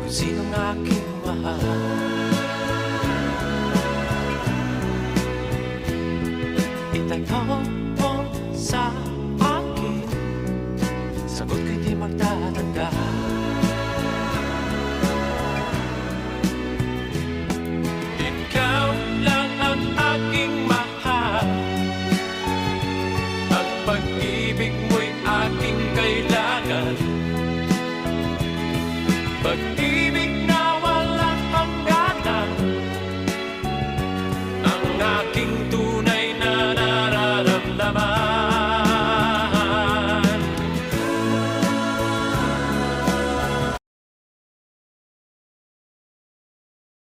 kung sinong aking mahal. Itanong mo sa akin, sagot ko'y di magtatanda. Ikaw lang ang aking mahal, ang pag-ibig mo'y aking kailangan. Pag-ibig